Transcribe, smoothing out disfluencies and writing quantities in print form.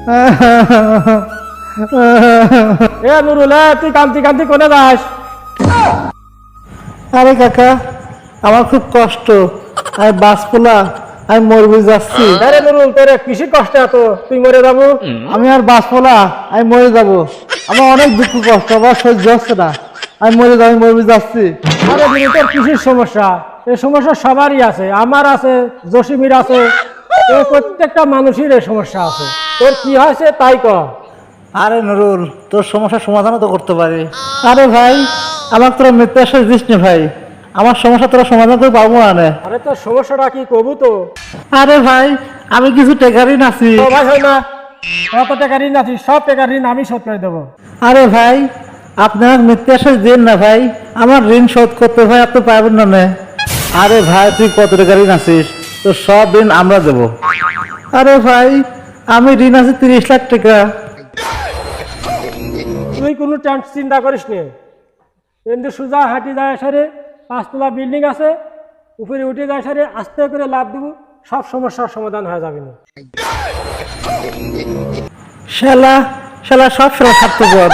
এ নুরুল, তুই কান্তি কান্তি কোনে যাস? আরে কাকা, আমার খুব কষ্ট, আমি বাসপোলা, আমি মরবি যাচ্ছি। আরে নুরুল, তোর কিসের কষ্ট এত? তুই মরে যাবো? আমি আর বাসপোলা, আমি মরে যাব। আমার অনেক দুঃখ কষ্ট, আমার সহ্য হচ্ছে না, আমি মরে যাবো, মরবি যাচ্ছি। আরে নুরুল, তোর কিসের সমস্যা? এই সমস্যা সবারই আছে, আমার আছে, জসিমির আছে, প্রত্যেকটা মানুষের এই সমস্যা আছে। তোর কি হয়েছে তাই ক। আরে নুরুল, তোর সমস্যার সমাধানও তো করতে পারি। আরে ভাই, আমার তোরা মিথ্যা আশ্বাস দিস নি ভাই, আমার সমস্যা তোরা সমাধান করে পাবো না। আরে তোর সমস্যাটা কি কবু তো? আরে ভাই, আমি কিছু টেকা ঋণ আছি। ও ভাই, হয় না, কত টাকা ঋণ আছিস? সব টাকা ঋণ আমি শোধ করে দেবো। আরে ভাই, আপনার মিথ্যা আশ্বাস দিন না ভাই, আমার ঋণ শোধ করতে ভাই আপনি পারবেন না নে। আরে ভাই, তুই কত টাকা ঋণ আছিস? তো সব ঋণ আমরা দেবো। আরে ভাই, আমি ঋণ আছি 30 লাখ টাকা। তুই কোনো চিন্তা করিস নি, কিন্তু সোজা হাঁটি যায় সারে, 5 তলা বিল্ডিং আছে, উপরে উঠে যায় সারে, আস্তে করে লাভ দেবো, সব সমস্যার সমাধান হয়ে যাবে না। শালা শালা সব শালা স্বার্থপর।